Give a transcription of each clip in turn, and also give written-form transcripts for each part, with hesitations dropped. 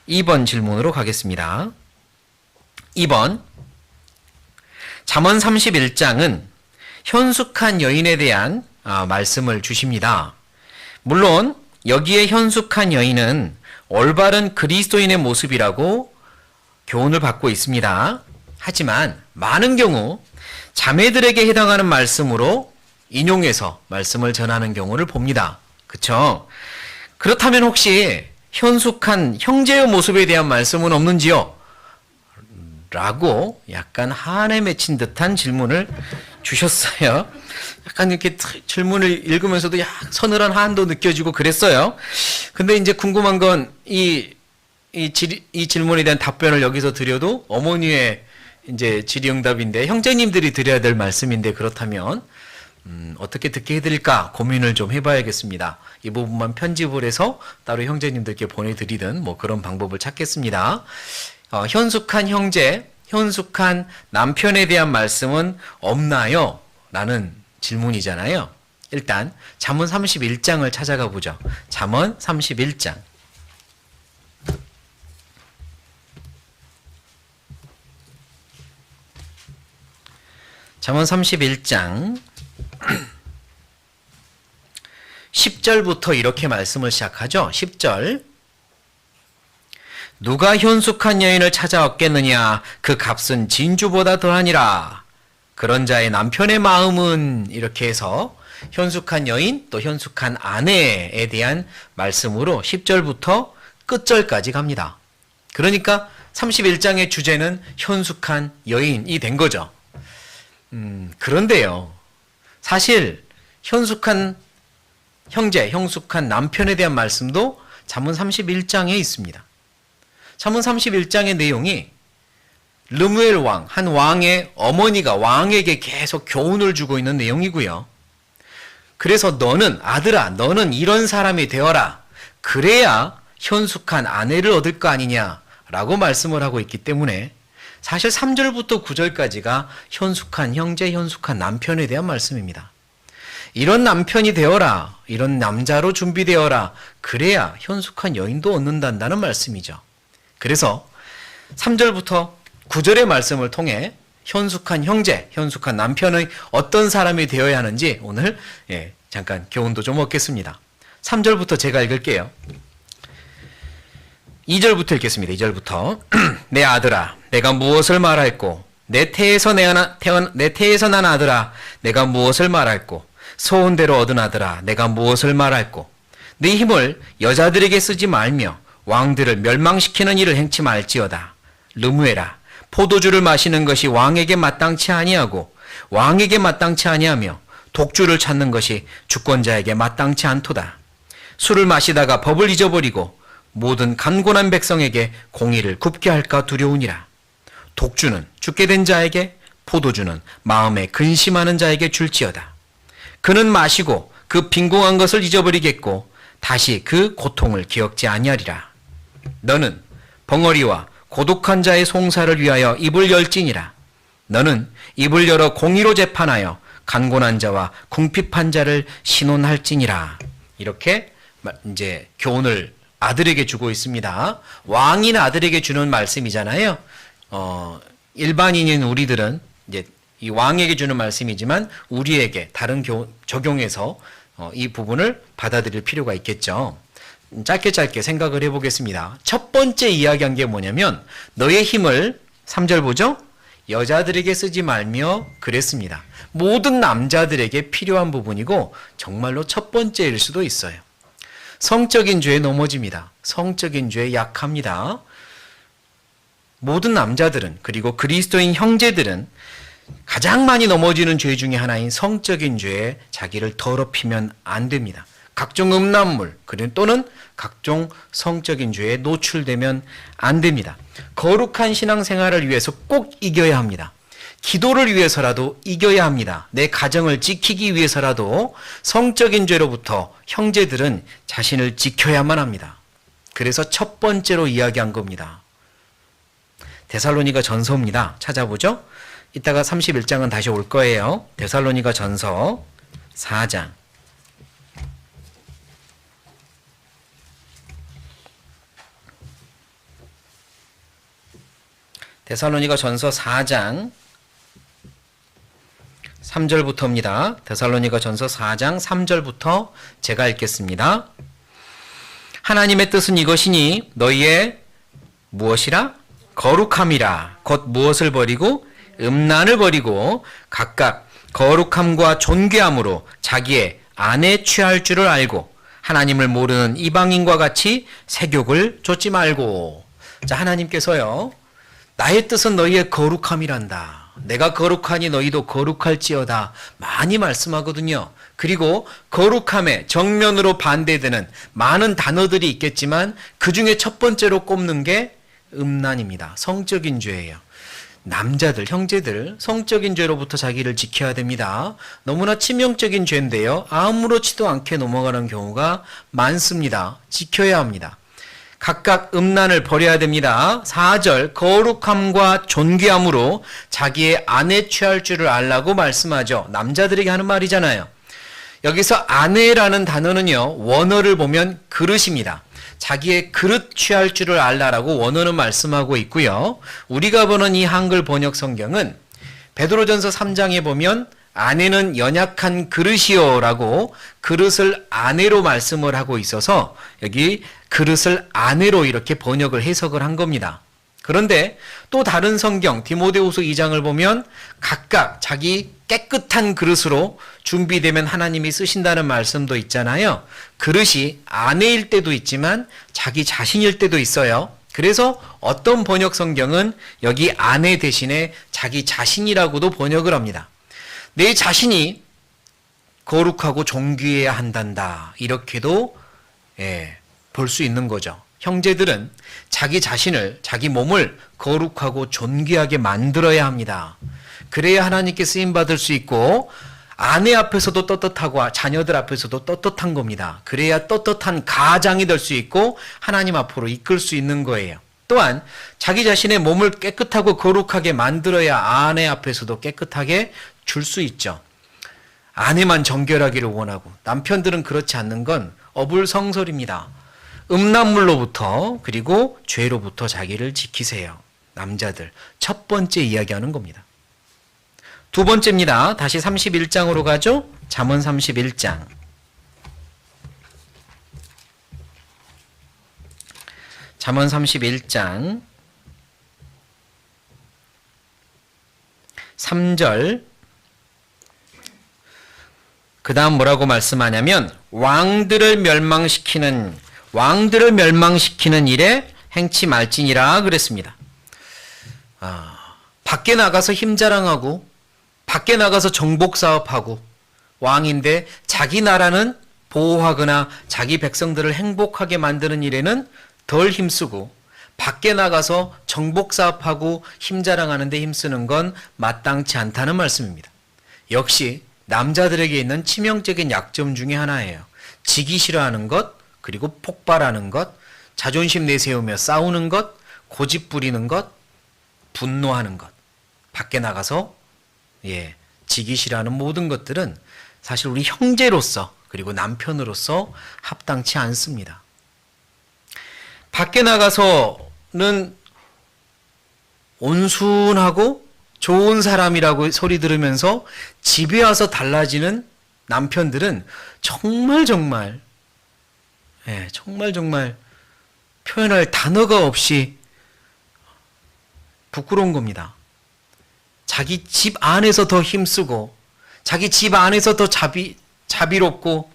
2번 질문으로 가겠습니다. 2번 잠언 31장은 현숙한 여인에 대한 말씀을 주십니다. 물론 여기에 현숙한 여인은 올바른 그리스도인의 모습이라고 교훈을 받고 있습니다. 하지만 많은 경우 자매들에게 해당하는 말씀으로 인용해서 말씀을 전하는 경우를 봅니다. 그쵸? 그렇다면 혹시 현숙한 형제의 모습에 대한 말씀은 없는지요? 라고 약간 한에 맺힌 듯한 질문을 주셨어요. 약간 이렇게 질문을 읽으면서도 서늘한 한도 느껴지고 그랬어요. 근데 이제 궁금한 건 이 질문에 대한 답변을 여기서 드려도 어머니의 이제 질의응답인데 형제님들이 드려야 될 말씀인데 그렇다면 어떻게 듣게 해드릴까 고민을 좀 해봐야겠습니다. 이 부분만 편집을 해서 따로 형제님들께 보내드리든 뭐 그런 방법을 찾겠습니다. 현숙한 형제, 현숙한 남편에 대한 말씀은 없나요? 라는 질문이잖아요. 일단 잠언 31장을 찾아가 보죠. 잠언 31장. 잠언 31장 10절부터 이렇게 말씀을 시작하죠. 10절 누가 현숙한 여인을 찾아 얻겠느냐 그 값은 진주보다 더하니라. 그런 자의 남편의 마음은 이렇게 해서 현숙한 여인 또 현숙한 아내에 대한 말씀으로 10절부터 끝절까지 갑니다. 그러니까 31장의 주제는 현숙한 여인이 된 거죠. 그런데요. 사실 현숙한 형제, 현숙한 남편에 대한 말씀도 잠언 31장에 있습니다. 잠언 31장의 내용이 르무엘 왕, 한 왕의 어머니가 왕에게 계속 교훈을 주고 있는 내용이고요. 그래서 너는 아들아, 너는 이런 사람이 되어라. 그래야 현숙한 아내를 얻을 거 아니냐라고 말씀을 하고 있기 때문에 사실 3절부터 9절까지가 현숙한 형제, 현숙한 남편에 대한 말씀입니다. 이런 남편이 되어라. 이런 남자로 준비되어라. 그래야 현숙한 여인도 얻는다는 말씀이죠. 그래서 3절부터 9절의 말씀을 통해 현숙한 형제, 현숙한 남편의 어떤 사람이 되어야 하는지 오늘 잠깐 교훈도 좀 얻겠습니다. 3절부터 제가 읽을게요. 2절부터 읽겠습니다. 2절부터 내 아들아 내가 무엇을 말할꼬 내 태에서 난 아들아 내가 무엇을 말할꼬 소원대로 얻은 아들아 내가 무엇을 말할꼬 네 힘을 여자들에게 쓰지 말며 왕들을 멸망시키는 일을 행치 말지어다. 르무엘아 포도주를 마시는 것이 왕에게 마땅치 아니하고 왕에게 마땅치 아니하며 독주를 찾는 것이 주권자에게 마땅치 않도다. 술을 마시다가 법을 잊어버리고 모든 간곤한 백성에게 공의를 굽게 할까 두려우니라. 독주는 죽게 된 자에게 포도주는 마음에 근심하는 자에게 줄지어다. 그는 마시고 그 빈궁한 것을 잊어버리겠고 다시 그 고통을 기억지 아니하리라. 너는 벙어리와 고독한 자의 송사를 위하여 입을 열지니라. 너는 입을 열어 공의로 재판하여 간곤한 자와 궁핍한 자를 신원할지니라. 이렇게 이제 교훈을 아들에게 주고 있습니다. 왕인 아들에게 주는 말씀이잖아요. 일반인인 우리들은 이제 이 왕에게 주는 말씀이지만 우리에게 다른 적용해서 이 부분을 받아들일 필요가 있겠죠. 짧게 생각을 해보겠습니다. 첫 번째 이야기한 게 뭐냐면 너의 힘을 3절 보죠? 여자들에게 쓰지 말며 그랬습니다. 모든 남자들에게 필요한 부분이고 정말로 첫 번째일 수도 있어요. 성적인 죄에 넘어집니다. 성적인 죄에 약합니다. 모든 남자들은 그리고 그리스도인 형제들은 가장 많이 넘어지는 죄 중에 하나인 성적인 죄에 자기를 더럽히면 안 됩니다. 각종 음란물 또는 각종 성적인 죄에 노출되면 안 됩니다. 거룩한 신앙생활을 위해서 꼭 이겨야 합니다. 기도를 위해서라도 이겨야 합니다. 내 가정을 지키기 위해서라도 성적인 죄로부터 형제들은 자신을 지켜야만 합니다. 그래서 첫 번째로 이야기한 겁니다. 데살로니가 전서입니다. 찾아보죠. 이따가 31장은 다시 올 거예요. 데살로니가 전서 4장. 데살로니가 전서 4장 3절부터입니다. 데살로니가 전서 4장 3절부터 제가 읽겠습니다. 하나님의 뜻은 이것이니 너희의 무엇이라? 거룩함이라. 곧 무엇을 버리고? 음란을 버리고 각각 거룩함과 존귀함으로 자기의 안에 취할 줄을 알고 하나님을 모르는 이방인과 같이 세욕을 좇지 말고. 자, 하나님께서요, 나의 뜻은 너희의 거룩함이란다. 내가 거룩하니 너희도 거룩할지어다. 많이 말씀하거든요. 그리고 거룩함에 정면으로 반대되는 많은 단어들이 있겠지만 그 중에 첫 번째로 꼽는 게 음란입니다. 성적인 죄예요. 남자들, 형제들, 성적인 죄로부터 자기를 지켜야 됩니다. 너무나 치명적인 죄인데요. 아무렇지도 않게 넘어가는 경우가 많습니다. 지켜야 합니다. 각각 음란을 버려야 됩니다. 4절 거룩함과 존귀함으로 자기의 안에 취할 줄을 알라고 말씀하죠. 남자들에게 하는 말이잖아요. 여기서 안에라는 단어는요, 원어를 보면 그릇입니다. 자기의 그릇 취할 줄을 알라라고 원어는 말씀하고 있고요. 우리가 보는 이 한글 번역 성경은 베드로전서 3장에 보면 아내는 연약한 그릇이요라고 그릇을 아내로 말씀을 하고 있어서 여기 그릇을 아내로 이렇게 번역을 해석을 한 겁니다. 그런데 또 다른 성경 디모데후서 2장을 보면 각각 자기 깨끗한 그릇으로 준비되면 하나님이 쓰신다는 말씀도 있잖아요. 그릇이 아내일 때도 있지만 자기 자신일 때도 있어요. 그래서 어떤 번역 성경은 여기 아내 대신에 자기 자신이라고도 번역을 합니다. 내 자신이 거룩하고 존귀해야 한단다. 이렇게도 볼 수 있는 거죠. 형제들은 자기 자신을, 자기 몸을 거룩하고 존귀하게 만들어야 합니다. 그래야 하나님께 쓰임받을 수 있고 아내 앞에서도 떳떳하고 자녀들 앞에서도 떳떳한 겁니다. 그래야 떳떳한 가장이 될 수 있고 하나님 앞으로 이끌 수 있는 거예요. 또한 자기 자신의 몸을 깨끗하고 거룩하게 만들어야 아내 앞에서도 깨끗하게 줄 수 있죠. 아내만 정결하기를 원하고 남편들은 그렇지 않는 건 어불성설입니다. 음란물로부터 그리고 죄로부터 자기를 지키세요. 남자들 첫 번째 이야기하는 겁니다. 두 번째입니다. 다시 31장으로 가죠. 잠언 31장. 잠언 31장 3절. 그 다음 뭐라고 말씀하냐면 왕들을 멸망시키는 일에 행치 말지니라 그랬습니다. 밖에 나가서 힘자랑하고 밖에 나가서 정복사업하고 왕인데 자기 나라는 보호하거나 자기 백성들을 행복하게 만드는 일에는 덜 힘쓰고 밖에 나가서 정복사업하고 힘자랑하는 데 힘쓰는 건 마땅치 않다는 말씀입니다. 역시 남자들에게 있는 치명적인 약점 중에 하나예요. 지기 싫어하는 것, 그리고 폭발하는 것, 자존심 내세우며 싸우는 것, 고집 부리는 것, 분노하는 것. 밖에 나가서 지기 싫어하는 모든 것들은 사실 우리 형제로서 그리고 남편으로서 합당치 않습니다. 밖에 나가서는 온순하고 좋은 사람이라고 소리 들으면서 집에 와서 달라지는 남편들은 정말 표현할 단어가 없이 부끄러운 겁니다. 자기 집 안에서 더 힘쓰고 자기 집 안에서 더 자비롭고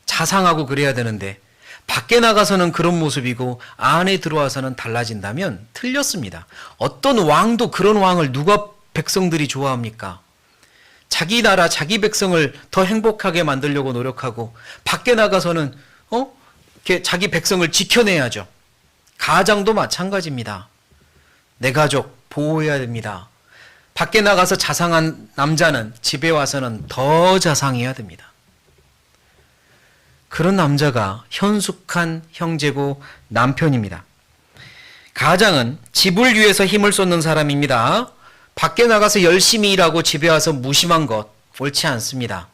자상하고 그래야 되는데 밖에 나가서는 그런 모습이고 안에 들어와서는 달라진다면 틀렸습니다. 어떤 왕도 그런 왕을 누가 백성들이 좋아합니까? 자기 나라, 자기 백성을 더 행복하게 만들려고 노력하고 밖에 나가서는 이렇게 자기 백성을 지켜내야죠. 가장도 마찬가지입니다. 내 가족 보호해야 됩니다. 밖에 나가서 자상한 남자는 집에 와서는 더 자상해야 됩니다. 그런 남자가 현숙한 형제고 남편입니다. 가장은 집을 위해서 힘을 쏟는 사람입니다. 밖에 나가서 열심히 일하고 집에 와서 무심한 것 옳지 않습니다.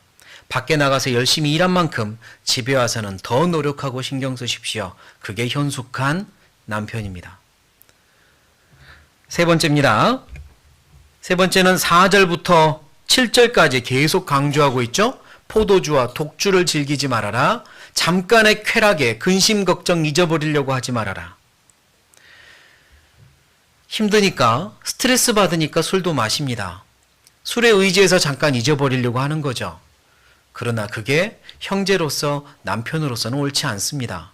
밖에 나가서 열심히 일한 만큼 집에 와서는 더 노력하고 신경 쓰십시오. 그게 현숙한 남편입니다. 세 번째입니다. 세 번째는 4절부터 7절까지 계속 강조하고 있죠. 포도주와 독주를 즐기지 말아라. 잠깐의 쾌락에 근심 걱정 잊어버리려고 하지 말아라. 힘드니까 스트레스 받으니까 술도 마십니다. 술에 의지해서 잠깐 잊어버리려고 하는 거죠. 그러나 그게 형제로서 남편으로서는 옳지 않습니다.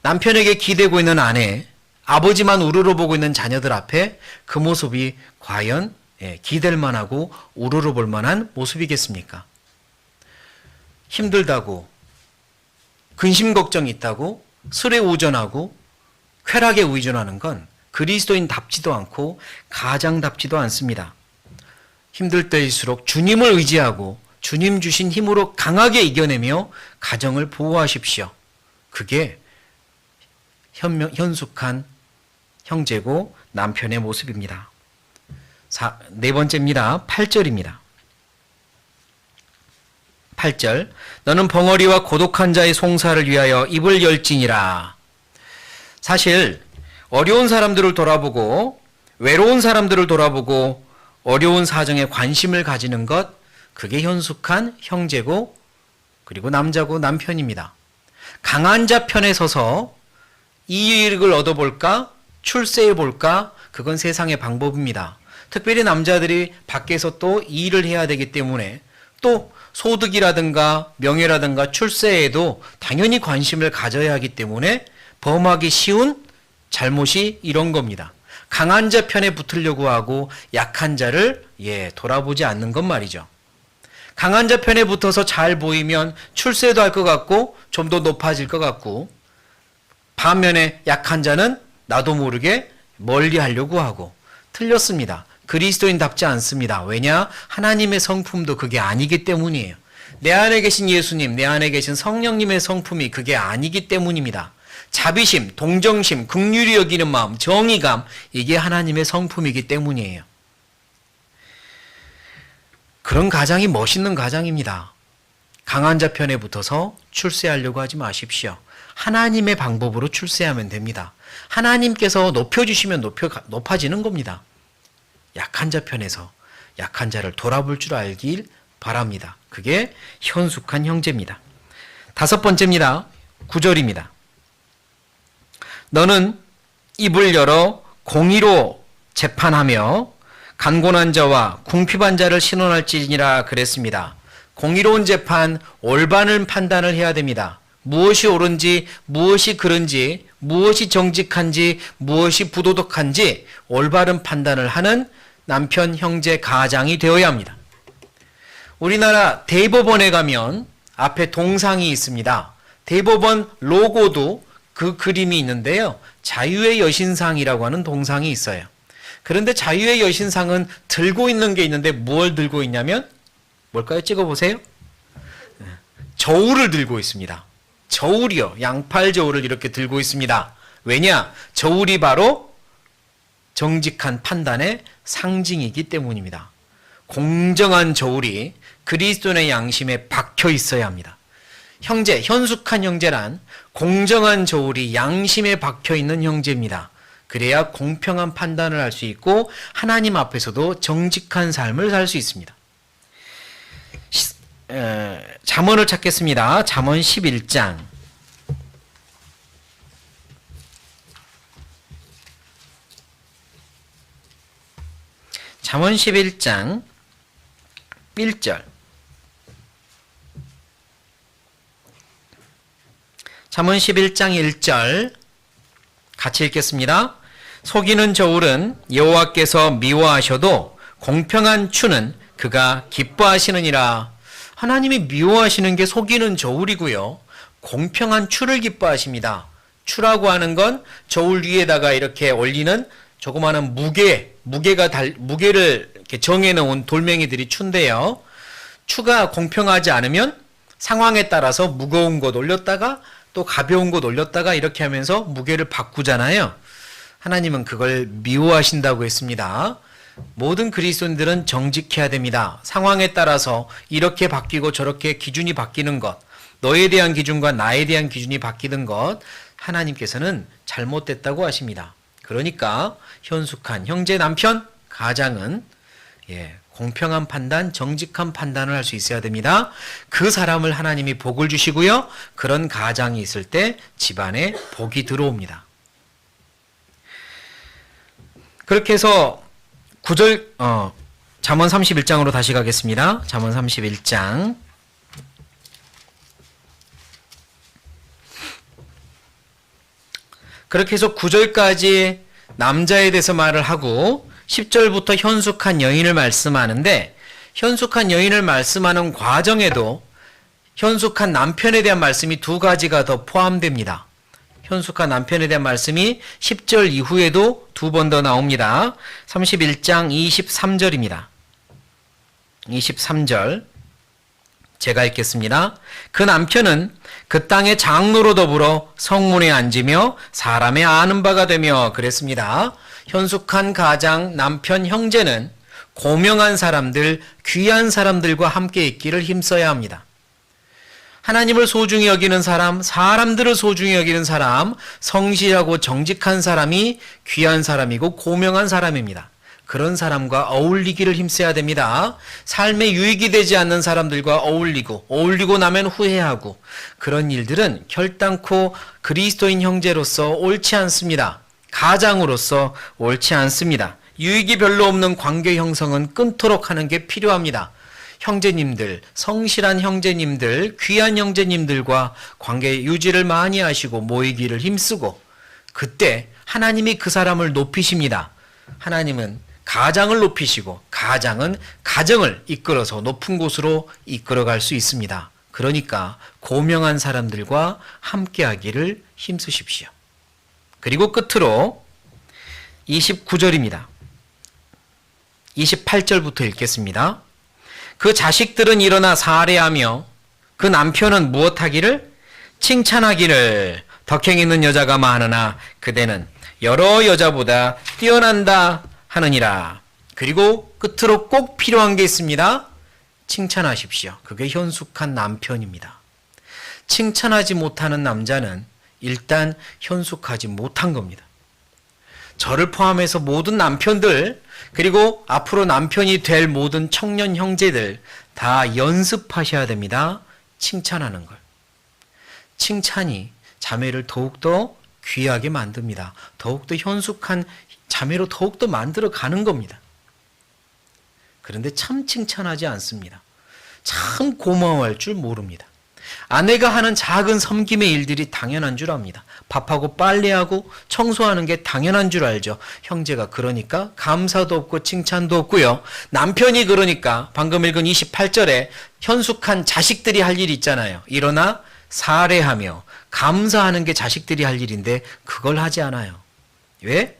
남편에게 기대고 있는 아내, 아버지만 우러러보고 있는 자녀들 앞에 그 모습이 과연 기댈 만하고 우러러볼 만한 모습이겠습니까? 힘들다고, 근심 걱정이 있다고 술에 의존하고 쾌락에 의존하는 건 그리스도인답지도 않고 가장답지도 않습니다. 힘들 때일수록 주님을 의지하고 주님 주신 힘으로 강하게 이겨내며 가정을 보호하십시오. 그게 현숙한 형제고 남편의 모습입니다. 네 번째입니다. 8절입니다. 8절, 너는 벙어리와 고독한 자의 송사를 위하여 입을 열지니라. 사실 어려운 사람들을 돌아보고 외로운 사람들을 돌아보고 어려운 사정에 관심을 가지는 것, 그게 현숙한 형제고 그리고 남자고 남편입니다. 강한 자 편에 서서 이익을 얻어볼까? 출세해볼까? 그건 세상의 방법입니다. 특별히 남자들이 밖에서 또 일을 해야 되기 때문에 또 소득이라든가 명예라든가 출세에도 당연히 관심을 가져야 하기 때문에 범하기 쉬운 잘못이 이런 겁니다. 강한 자 편에 붙으려고 하고 약한 자를 돌아보지 않는 것 말이죠. 강한 자 편에 붙어서 잘 보이면 출세도 할 것 같고 좀 더 높아질 것 같고, 반면에 약한 자는 나도 모르게 멀리 하려고 하고, 틀렸습니다. 그리스도인답지 않습니다. 왜냐? 하나님의 성품도 그게 아니기 때문이에요. 내 안에 계신 예수님, 내 안에 계신 성령님의 성품이 그게 아니기 때문입니다. 자비심, 동정심, 긍휼히 여기는 마음, 정의감, 이게 하나님의 성품이기 때문이에요. 그런 가장이 멋있는 가장입니다. 강한 자 편에 붙어서 출세하려고 하지 마십시오. 하나님의 방법으로 출세하면 됩니다. 하나님께서 높여주시면 높아지는 겁니다. 약한 자 편에서 약한 자를 돌아볼 줄 알길 바랍니다. 그게 현숙한 형제입니다. 다섯 번째입니다. 9절입니다. 너는 입을 열어 공의로 재판하며 간곤한 자와 궁핍한 자를 신원할지니라 그랬습니다. 공의로운 재판, 올바른 판단을 해야 됩니다. 무엇이 옳은지, 무엇이 그른지, 무엇이 정직한지, 무엇이 부도덕한지 올바른 판단을 하는 남편, 형제, 가장이 되어야 합니다. 우리나라 대법원에 가면 앞에 동상이 있습니다. 대법원 로고도 그 그림이 있는데요. 자유의 여신상이라고 하는 동상이 있어요. 그런데 자유의 여신상은 들고 있는 게 있는데 뭘 들고 있냐면 뭘까요? 찍어보세요. 저울을 들고 있습니다. 저울이요. 양팔 저울을 이렇게 들고 있습니다. 왜냐? 저울이 바로 정직한 판단의 상징이기 때문입니다. 공정한 저울이 그리스도의 양심에 박혀 있어야 합니다. 형제, 현숙한 형제란 공정한 저울이 양심에 박혀 있는 형제입니다. 그래야 공평한 판단을 할 수 있고 하나님 앞에서도 정직한 삶을 살 수 있습니다. 잠언을 찾겠습니다. 잠언 11장. 잠언 11장 1절. 잠언 11장 1절 같이 읽겠습니다. 속이는 저울은 여호와께서 미워하셔도 공평한 추는 그가 기뻐하시느니라. 하나님이 미워하시는 게 속이는 저울이고요. 공평한 추를 기뻐하십니다. 추라고 하는 건 저울 위에다가 이렇게 올리는 조그마한 무게를 이렇게 정해놓은 돌멩이들이 추인데요. 추가 공평하지 않으면 상황에 따라서 무거운 것 올렸다가 또 가벼운 것 올렸다가 이렇게 하면서 무게를 바꾸잖아요. 하나님은 그걸 미워하신다고 했습니다. 모든 그리스도인들은 정직해야 됩니다. 상황에 따라서 이렇게 바뀌고 저렇게 기준이 바뀌는 것, 너에 대한 기준과 나에 대한 기준이 바뀌는 것, 하나님께서는 잘못됐다고 하십니다. 그러니까 현숙한 형제, 남편, 가장은 공평한 판단, 정직한 판단을 할 수 있어야 됩니다. 그 사람을 하나님이 복을 주시고요. 그런 가장이 있을 때 집안에 복이 들어옵니다. 그렇게 해서 9절 잠언 31장으로 다시 가겠습니다. 잠언 31장. 그렇게 해서 9절까지 남자에 대해서 말을 하고 10절부터 현숙한 여인을 말씀하는데, 현숙한 여인을 말씀하는 과정에도 현숙한 남편에 대한 말씀이 두 가지가 더 포함됩니다. 현숙한 남편에 대한 말씀이 10절 이후에도 두 번 더 나옵니다. 31장 23절입니다. 23절 제가 읽겠습니다. 그 남편은 그 땅의 장로로 더불어 성문에 앉으며 사람의 아는 바가 되며 그랬습니다. 현숙한 가장, 남편, 형제는 고명한 사람들, 귀한 사람들과 함께 있기를 힘써야 합니다. 하나님을 소중히 여기는 사람, 사람들을 소중히 여기는 사람, 성실하고 정직한 사람이 귀한 사람이고 고명한 사람입니다. 그런 사람과 어울리기를 힘써야 됩니다. 삶에 유익이 되지 않는 사람들과 어울리고 나면 후회하고, 그런 일들은 결단코 그리스도인 형제로서 옳지 않습니다. 가장으로서 옳지 않습니다. 유익이 별로 없는 관계 형성은 끊도록 하는 게 필요합니다. 형제님들, 성실한 형제님들, 귀한 형제님들과 관계 유지를 많이 하시고 모이기를 힘쓰고, 그때 하나님이 그 사람을 높이십니다. 하나님은 가장을 높이시고 가장은 가정을 이끌어서 높은 곳으로 이끌어갈 수 있습니다. 그러니까 고명한 사람들과 함께하기를 힘쓰십시오. 그리고 끝으로 29절입니다. 28절부터 읽겠습니다. 그 자식들은 일어나 살해하며 그 남편은 무엇하기를? 칭찬하기를. 덕행 있는 여자가 많으나 그대는 여러 여자보다 뛰어난다 하느니라. 그리고 끝으로 꼭 필요한 게 있습니다. 칭찬하십시오. 그게 현숙한 남편입니다. 칭찬하지 못하는 남자는 일단 현숙하지 못한 겁니다. 저를 포함해서 모든 남편들, 그리고 앞으로 남편이 될 모든 청년 형제들 다 연습하셔야 됩니다. 칭찬하는 걸. 칭찬이 자매를 더욱더 귀하게 만듭니다. 더욱더 현숙한 자매로 더욱더 만들어가는 겁니다. 그런데 참 칭찬하지 않습니다. 참 고마워할 줄 모릅니다. 아내가 하는 작은 섬김의 일들이 당연한 줄 압니다. 밥하고 빨래하고 청소하는 게 당연한 줄 알죠. 형제가 그러니까 감사도 없고 칭찬도 없고요. 남편이 그러니까 방금 읽은 28절에 현숙한 자식들이 할 일이 있잖아요. 일어나 살해하며 감사하는 게 자식들이 할 일인데 그걸 하지 않아요. 왜?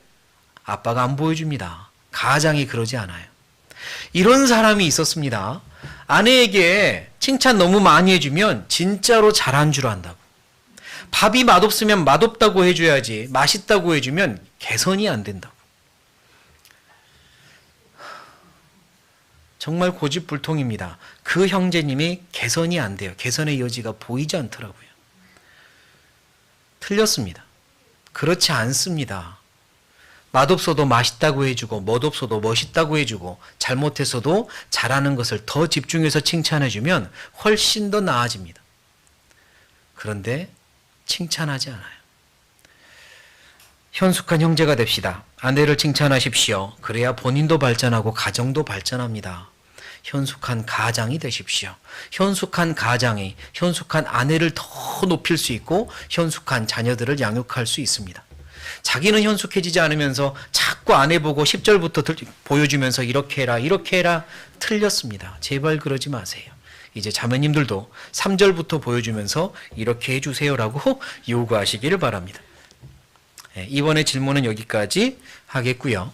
아빠가 안 보여줍니다. 가장이 그러지 않아요. 이런 사람이 있었습니다. 아내에게 칭찬 너무 많이 해주면 진짜로 잘한 줄 안다고. 밥이 맛없으면 맛없다고 해줘야지, 맛있다고 해주면 개선이 안 된다고. 정말 고집불통입니다. 그 형제님이 개선이 안 돼요. 개선의 여지가 보이지 않더라고요. 틀렸습니다. 그렇지 않습니다. 맛없어도 맛있다고 해주고 멋없어도 멋있다고 해주고 잘못했어도 잘하는 것을 더 집중해서 칭찬해주면 훨씬 더 나아집니다. 그런데 칭찬하지 않아요. 현숙한 형제가 됩시다. 아내를 칭찬하십시오. 그래야 본인도 발전하고 가정도 발전합니다. 현숙한 가장이 되십시오. 현숙한 가장이 현숙한 아내를 더 높일 수 있고 현숙한 자녀들을 양육할 수 있습니다. 자기는 현숙해지지 않으면서 자꾸 아내 보고 10절부터 보여주면서 이렇게 해라 이렇게 해라. 틀렸습니다. 제발 그러지 마세요. 이제 자매님들도 3절부터 보여주면서 이렇게 해주세요라고 요구하시기를 바랍니다. 이번에 질문은 여기까지 하겠고요.